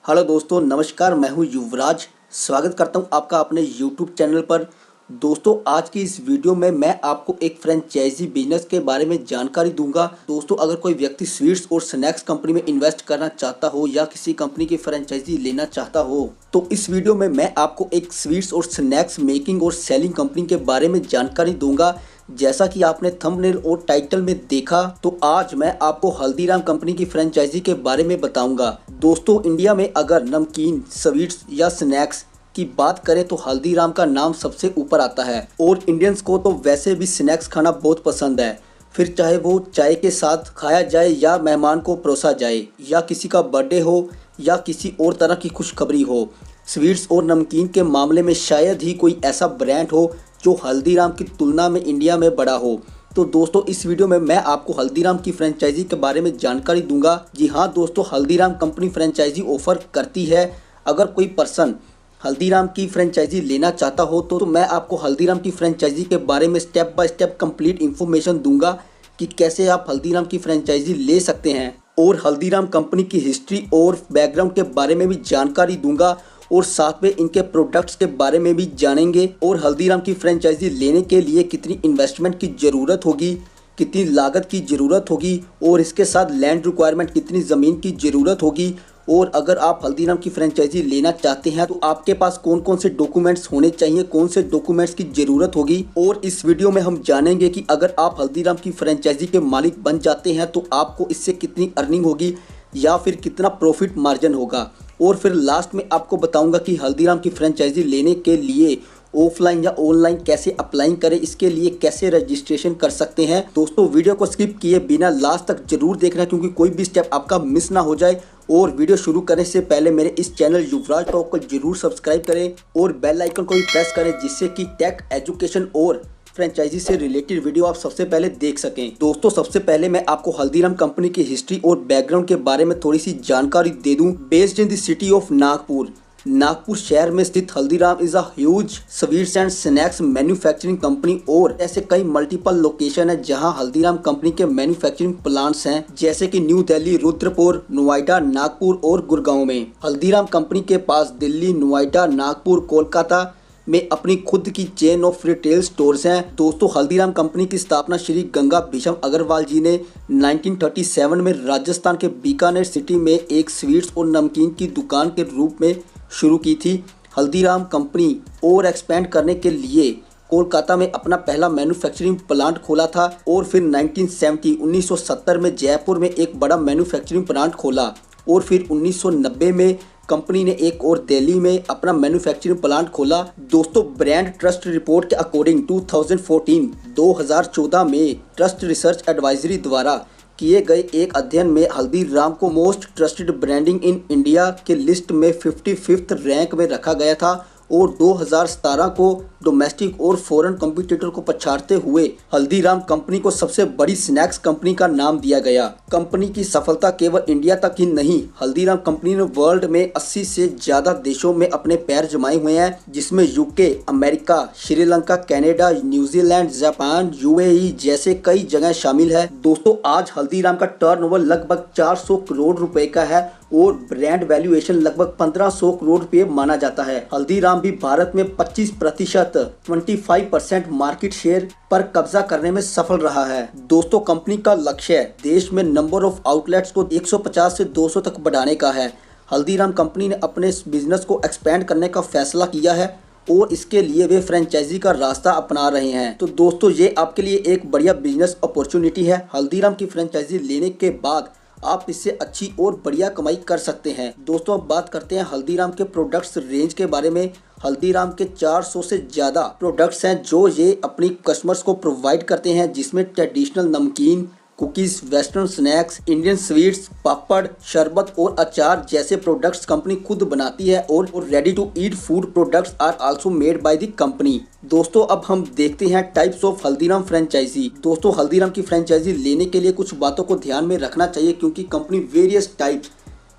Hello दोस्तों, नमस्कार। मैं हूं युवराज। स्वागत करता हूं आपका अपने यूट्यूब चैनल पर। दोस्तों, आज की इस वीडियो में मैं आपको एक फ्रेंचाइजी बिजनेस के बारे में जानकारी दूंगा। दोस्तों, अगर कोई व्यक्ति स्वीट्स और स्नैक्स कंपनी में इन्वेस्ट करना चाहता हो या किसी कंपनी की फ्रेंचाइजी लेना चाहता हो तो इस वीडियो में मैं आपको एक स्वीट्स और स्नैक्स मेकिंग और सेलिंग कंपनी के बारे में जानकारी दूंगा। जैसा कि आपने थंबनेल और टाइटल में देखा, तो आज मैं आपको हल्दीराम कंपनी की फ्रेंचाइजी के बारे में बताऊंगा। दोस्तों, इंडिया में अगर नमकीन, स्वीट्स या स्नैक्स की बात करें तो हल्दीराम का नाम सबसे ऊपर आता है। और इंडियंस को तो वैसे भी स्नैक्स खाना बहुत पसंद है, फिर चाहे वो चाय के साथ खाया जाए या मेहमान को परोसा जाए, या किसी का बर्थडे हो या किसी और तरह की खुशखबरी हो। स्वीट्स और नमकीन के मामले में शायद ही कोई ऐसा ब्रांड हो जो हल्दीराम की तुलना में इंडिया में बड़ा हो। तो दोस्तों, इस वीडियो में मैं आपको हल्दीराम की फ्रेंचाइजी के बारे में जानकारी दूंगा। जी हाँ दोस्तों, हल्दीराम कंपनी फ्रेंचाइजी ऑफर करती है। अगर कोई पर्सन हल्दीराम की फ्रेंचाइजी लेना चाहता हो तो मैं आपको हल्दीराम की फ्रेंचाइजी के बारे में step by step complete information दूंगा कि कैसे आप हल्दीराम की फ्रेंचाइजी ले सकते हैं, और हल्दीराम कंपनी की हिस्ट्री और बैकग्राउंड के बारे में भी जानकारी दूंगा, और साथ में इनके प्रोडक्ट्स के बारे में भी जानेंगे। और हल्दीराम की फ्रेंचाइजी लेने के लिए कितनी इन्वेस्टमेंट की ज़रूरत होगी, कितनी लागत की ज़रूरत होगी, और इसके साथ लैंड रिक्वायरमेंट कितनी ज़मीन की ज़रूरत होगी, और अगर आप हल्दीराम की फ्रेंचाइजी लेना चाहते हैं तो आपके पास कौन कौन से डॉक्यूमेंट्स होने चाहिए, कौन से डॉक्यूमेंट्स की ज़रूरत होगी। और इस वीडियो में हम जानेंगे कि अगर आप हल्दीराम की फ्रेंचाइजी के मालिक बन जाते हैं तो आपको इससे कितनी अर्निंग होगी या फिर कितना प्रॉफिट मार्जिन होगा। और फिर लास्ट में आपको बताऊंगा कि हल्दीराम की फ्रेंचाइजी लेने के लिए ऑफलाइन या ऑनलाइन कैसे अप्लाई करें, इसके लिए कैसे रजिस्ट्रेशन कर सकते हैं। दोस्तों, वीडियो को स्किप किए बिना लास्ट तक जरूर देखना, क्योंकि कोई भी स्टेप आपका मिस ना हो जाए। और वीडियो शुरू करने से पहले मेरे इस चैनल युवराज टॉक को जरूर सब्सक्राइब करें और बेल आइकन को भी प्रेस करें, जिससे कि टेक, एजुकेशन और फ्रेंचाइजी से रिलेटेड वीडियो आप सबसे पहले देख सकें। दोस्तों, सबसे पहले मैं आपको हल्दीराम कंपनी की हिस्ट्री और बैकग्राउंड के बारे में थोड़ी सी जानकारी दे दूं। Based in the city of Nagpur, Nagpur शहर में स्थित Haldiram is a huge sweets and snacks manufacturing company. और ऐसे कई मल्टीपल लोकेशन है जहां हल्दीराम कंपनी के मैन्युफैक्चरिंग प्लांट्स हैं, जैसे कि न्यू दिल्ली, रुद्रपुर, नोएडा, नागपुर और गुड़गांव में। हल्दीराम कंपनी के पास दिल्ली, नोएडा, नागपुर, कोलकाता में अपनी खुद की चेन ऑफ रिटेल स्टोर्स हैं। दोस्तों, हल्दीराम कंपनी की स्थापना श्री गंगा भीषम अग्रवाल जी ने 1937 में राजस्थान के बीकानेर सिटी में एक स्वीट्स और नमकीन की दुकान के रूप में शुरू की थी। हल्दीराम कंपनी और एक्सपेंड करने के लिए कोलकाता में अपना पहला मैन्युफैक्चरिंग प्लांट खोला था, और फिर 1970 में जयपुर में एक बड़ा मैन्युफैक्चरिंग प्लांट खोला, और फिर 1990 में कंपनी ने एक और दिल्ली में अपना मैन्युफैक्चरिंग प्लांट खोला। दोस्तों, ब्रांड ट्रस्ट रिपोर्ट के अकॉर्डिंग 2014 में ट्रस्ट रिसर्च एडवाइजरी द्वारा किए गए एक अध्ययन में हल्दीराम को most trusted branding in India के लिस्ट में 55th रैंक में रखा गया था, और 2017 को डोमेस्टिक और फॉरेन कॉम्पिटिटर को पछाड़ते हुए हल्दीराम कंपनी को सबसे बड़ी स्नैक्स कंपनी का नाम दिया गया। कंपनी की सफलता केवल इंडिया तक ही नहीं, हल्दीराम कंपनी ने वर्ल्ड में 80 से ज्यादा देशों में अपने पैर जमाए हुए हैं, जिसमें UK, America, Sri Lanka, Canada, New Zealand, Japan, UAE जैसे कई जगह शामिल है। दोस्तों, आज हल्दीराम का टर्नओवर लगभग 400 करोड़ रुपए का है, और ब्रांड वैल्यूएशन लगभग 1500 करोड़ रुपए माना जाता है। हल्दीराम भी भारत में 25% मार्केट शेयर पर कब्जा करने में सफल रहा है। दोस्तों, कंपनी का लक्ष्य देश में नंबर ऑफ आउटलेट्स को 150 से 200 तक बढ़ाने का है। हल्दीराम कंपनी ने अपने बिजनेस को एक्सपेंड करने का फैसला किया है, और इसके लिए वे फ्रेंचाइजी का रास्ता अपना रहे हैं। तो दोस्तों, ये आपके लिए एक बढ़िया बिजनेस अपॉर्चुनिटी है। हल्दीराम की फ्रेंचाइजी लेने के बाद आप इससे अच्छी और बढ़िया कमाई कर सकते हैं। दोस्तों, अब बात करते हैं हल्दीराम के प्रोडक्ट्स रेंज के बारे में। हल्दीराम के 400 से ज़्यादा प्रोडक्ट्स हैं जो ये अपनी कस्टमर्स को प्रोवाइड करते हैं, जिसमें ट्रेडिशनल नमकीन, cookies, western snacks, Indian sweets, पापड़, शरबत और अचार जैसे प्रोडक्ट्स कंपनी खुद बनाती है, और ready to eat food products are also made by the company. दोस्तों, अब हम देखते हैं टाइप्स ऑफ हल्दीराम फ्रेंचाइजी। दोस्तों, हल्दीराम की फ्रेंचाइजी लेने के लिए कुछ बातों को ध्यान में रखना चाहिए, क्योंकि कंपनी वेरियस टाइप्स,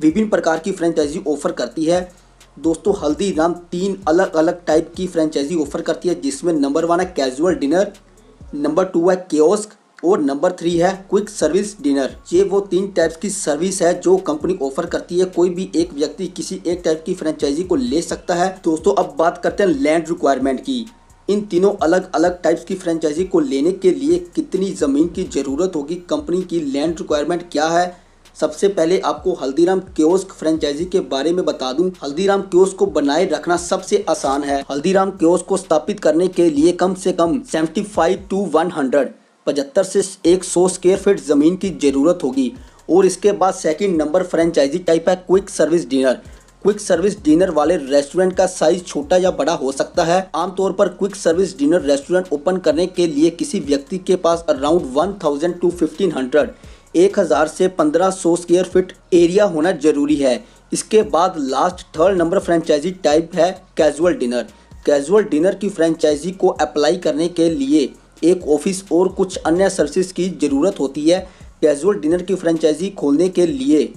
विभिन्न प्रकार की फ्रेंचाइजी ऑफर करती है। दोस्तों, हल्दीराम 3 अलग अलग टाइप की फ्रेंचाइजी ऑफर करती है, जिसमें नंबर 1 है कैजुअल डिनर, नंबर 2 है कियोस्क, और नंबर 3 है क्विक सर्विस डिनर। ये वो 3 टाइप्स की सर्विस है जो कंपनी ऑफर करती है। कोई भी एक व्यक्ति किसी एक टाइप की फ्रेंचाइजी को ले सकता है। दोस्तों अब बात करते हैं लैंड रिक्वायरमेंट की। इन तीनों अलग अलग टाइप्स की फ्रेंचाइजी को लेने के लिए कितनी ज़मीन की ज़रूरत होगी, कंपनी की लैंड रिक्वायरमेंट क्या है। सबसे पहले आपको हल्दीराम कियोस्क फ्रेंचाइजी के बारे में बता दूं। हल्दीराम कियोस्क को बनाए रखना सबसे आसान है। हल्दीराम कियोस्क को स्थापित करने के लिए कम से कम 75 to 100 75 से 100 स्क्वायर फीट ज़मीन की ज़रूरत होगी। और इसके बाद सेकंड नंबर फ्रेंचाइजी टाइप है quick service dinner. Quick service dinner वाले रेस्टोरेंट का साइज छोटा या बड़ा हो सकता है। आमतौर पर quick service dinner restaurant open करने के लिए किसी व्यक्ति के पास अराउंड 1000 to 1500 1000 से 1500 स्क्वायर फीट एरिया होना जरूरी है। इसके बाद last third number franchisee type है कैजुअल डिनर। कैजुअल डिनर की फ्रेंचाइजी को अप्लाई करने के लिए एक ऑफिस और कुछ अन्य सर्विसेज की ज़रूरत होती है। कैजुअल डिनर की फ्रेंचाइजी खोलने के लिए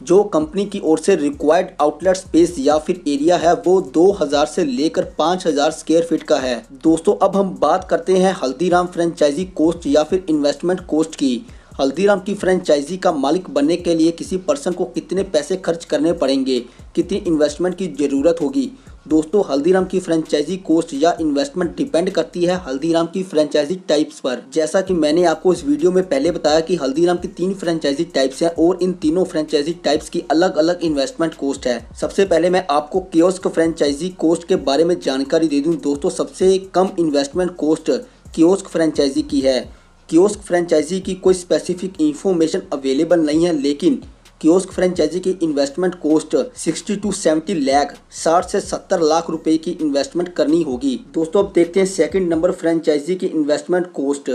जो कंपनी की ओर से रिक्वायर्ड आउटलेट स्पेस या फिर एरिया है वो 2000 से लेकर 5000 स्क्वायर फीट का है। दोस्तों अब हम बात करते हैं हल्दीराम फ्रेंचाइजी कॉस्ट या फिर इन्वेस्टमेंट कॉस्ट की। हल्दीराम की फ्रेंचाइजी का मालिक बनने के लिए किसी पर्सन को कितने पैसे खर्च करने पड़ेंगे, कितनी इन्वेस्टमेंट की ज़रूरत होगी। दोस्तों हल्दीराम की फ्रेंचाइजी कॉस्ट या इन्वेस्टमेंट डिपेंड करती है हल्दीराम की फ्रेंचाइजी टाइप्स पर। जैसा कि मैंने आपको इस वीडियो में पहले बताया कि हल्दीराम की 3 फ्रेंचाइजी टाइप्स हैं और इन तीनों फ्रेंचाइजी टाइप्स की अलग अलग इन्वेस्टमेंट कॉस्ट है। सबसे पहले मैं आपको कियोस्क फ्रेंचाइजी कॉस्ट के बारे में जानकारी दे दूं। दोस्तों सबसे कम इन्वेस्टमेंट कॉस्ट कियोस्क फ्रेंचाइजी की है। कियोस्क फ्रेंचाइजी की कोई स्पेसिफिक इंफॉर्मेशन अवेलेबल नहीं है, लेकिन कियोस्क फ्रेंचाइजी की इन्वेस्टमेंट कॉस्ट 60 to 70 लाख 60 से 70 लाख रुपए की इन्वेस्टमेंट करनी होगी। दोस्तों अब देखते हैं सेकंड नंबर फ्रेंचाइजी की इन्वेस्टमेंट कॉस्ट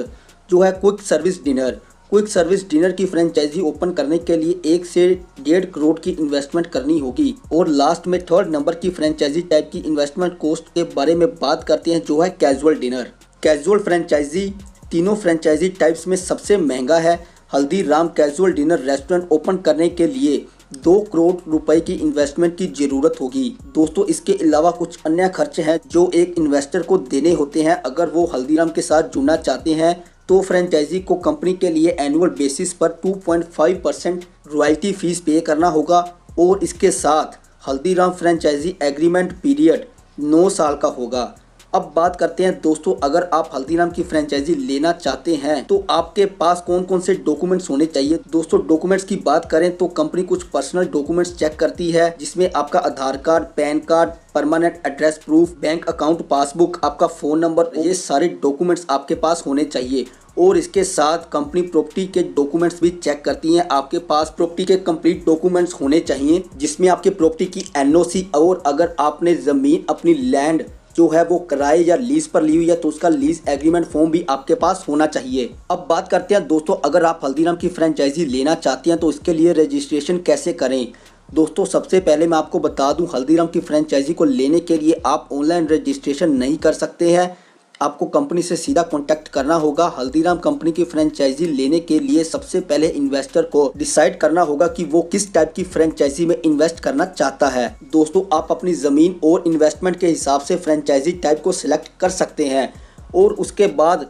जो है quick service dinner. Quick service dinner की फ्रेंचाइजी ओपन करने के लिए 1 से 1.5 करोड़ की इन्वेस्टमेंट करनी होगी। और लास्ट में थर्ड नंबर की फ्रेंचाइजी टाइप की इन्वेस्टमेंट कॉस्ट के बारे में बात करते हैं जो है कैजुअल डिनर। कैजुअल फ्रेंचाइजी तीनों फ्रेंचाइजी टाइप्स में सबसे महंगा है। Haldiram casual dinner restaurant open करने के लिए 2 करोड़ रुपए की इन्वेस्टमेंट की जरूरत होगी। दोस्तों इसके अलावा कुछ अन्य खर्च हैं जो एक इन्वेस्टर को देने होते हैं। अगर वो हल्दीराम के साथ जुड़ना चाहते हैं तो फ्रेंचाइजी को कंपनी के लिए एनुअल बेसिस पर 2.5% रॉयल्टी फीस पे करना होगा। और इसके साथ हल्दीराम फ्रेंचाइजी एग्रीमेंट पीरियड 9 साल का होगा। अब बात करते हैं दोस्तों, अगर आप हल्दीराम की फ्रेंचाइजी लेना चाहते हैं तो आपके पास कौन कौन से डॉक्यूमेंट्स होने चाहिए। दोस्तों डॉक्यूमेंट्स की बात करें तो कंपनी कुछ पर्सनल डॉक्यूमेंट्स चेक करती है, जिसमें आपका Aadhaar card, PAN card, permanent address proof, bank account passbook, आपका फ़ोन नंबर, ये सारे डॉक्यूमेंट्स आपके पास होने चाहिए। और इसके साथ कंपनी प्रॉपर्टी के डॉक्यूमेंट्स भी चेक करती हैं। आपके पास प्रॉपर्टी के कंप्लीट डॉक्यूमेंट्स होने चाहिए, जिसमें आपके प्रॉपर्टी की एनओसी, और अगर आपने ज़मीन अपनी लैंड जो है वो किराए या लीज पर ली हुई है तो उसका लीज एग्रीमेंट फॉर्म भी आपके पास होना चाहिए। अब बात करते हैं दोस्तों, अगर आप हल्दीराम की फ्रेंचाइजी लेना चाहते हैं तो इसके लिए रजिस्ट्रेशन कैसे करें। दोस्तों सबसे पहले मैं आपको बता दूं, हल्दीराम की फ्रेंचाइजी को लेने के लिए आप ऑनलाइन रजिस्ट्रेशन नहीं कर सकते हैं। आपको कंपनी से सीधा कांटेक्ट करना होगा। हल्दीराम कंपनी की फ्रेंचाइजी लेने के लिए सबसे पहले इन्वेस्टर को डिसाइड करना होगा कि वो किस टाइप की फ्रेंचाइजी में इन्वेस्ट करना चाहता है। दोस्तों आप अपनी ज़मीन और इन्वेस्टमेंट के हिसाब से फ्रेंचाइजी टाइप को सिलेक्ट कर सकते हैं और उसके बाद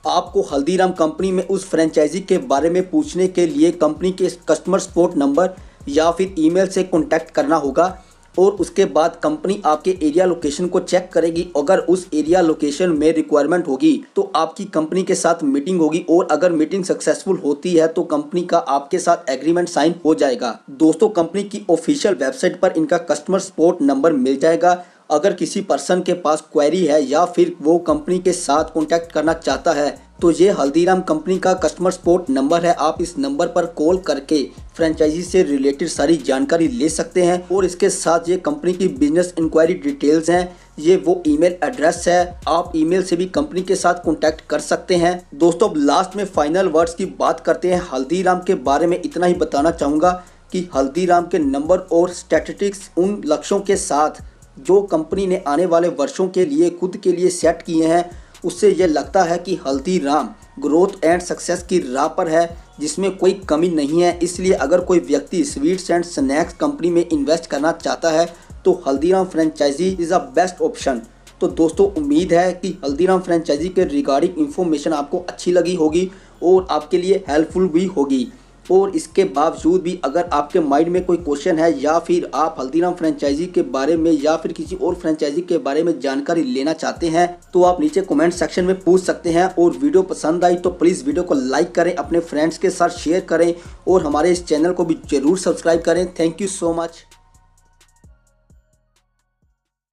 आपको हल्दीराम कंपनी में उस फ्रेंचाइजी के बारे में पूछने के लिए कंपनी के कस्टमर सपोर्ट नंबर या फिर ईमेल से कॉन्टैक्ट करना होगा। और उसके बाद कंपनी आपके एरिया लोकेशन को चेक करेगी। अगर उस एरिया लोकेशन में रिक्वायरमेंट होगी तो आपकी कंपनी के साथ मीटिंग होगी, और अगर मीटिंग सक्सेसफुल होती है तो कंपनी का आपके साथ एग्रीमेंट साइन हो जाएगा। दोस्तों कंपनी की ऑफिशियल वेबसाइट पर इनका कस्टमर सपोर्ट नंबर मिल जाएगा। अगर किसी पर्सन के पास क्वेरी है या फिर वो कंपनी के साथ कॉन्टैक्ट करना चाहता है तो ये हल्दीराम कंपनी का कस्टमर सपोर्ट नंबर है। आप इस नंबर पर कॉल करके फ्रेंचाइजी से रिलेटेड सारी जानकारी ले सकते हैं। और इसके साथ ये कंपनी की बिजनेस इंक्वायरी डिटेल्स हैं, ये वो ईमेल एड्रेस है, आप ईमेल से भी कंपनी के साथ कॉन्टैक्ट कर सकते हैं। दोस्तों अब लास्ट में फाइनल वर्ड्स की बात करते हैं। हल्दीराम के बारे में इतना ही बताना चाहूँगा कि हल्दीराम के नंबर और स्टैटिस्टिक्स उन लक्ष्यों के साथ जो कंपनी ने आने वाले वर्षों के लिए खुद के लिए सेट किए हैं, उससे यह लगता है कि हल्दीराम ग्रोथ एंड सक्सेस की राह पर है, जिसमें कोई कमी नहीं है। इसलिए अगर कोई व्यक्ति स्वीट्स एंड स्नैक्स कंपनी में इन्वेस्ट करना चाहता है तो Haldiram franchisee is a best option. तो दोस्तों उम्मीद है कि हल्दीराम फ्रेंचाइजी के रिगार्डिंग इन्फॉर्मेशन आपको अच्छी लगी होगी और आपके लिए हेल्पफुल भी होगी। और इसके बावजूद भी अगर आपके माइंड में कोई क्वेश्चन है या फिर आप हल्दीराम फ्रेंचाइजी के बारे में या फिर किसी और फ्रेंचाइजी के बारे में जानकारी लेना चाहते हैं तो आप नीचे कमेंट सेक्शन में पूछ सकते हैं। और वीडियो पसंद आई तो प्लीज़ वीडियो को लाइक करें, अपने फ्रेंड्स के साथ शेयर करें और हमारे इस चैनल को भी जरूर सब्सक्राइब करें। Thank you so much.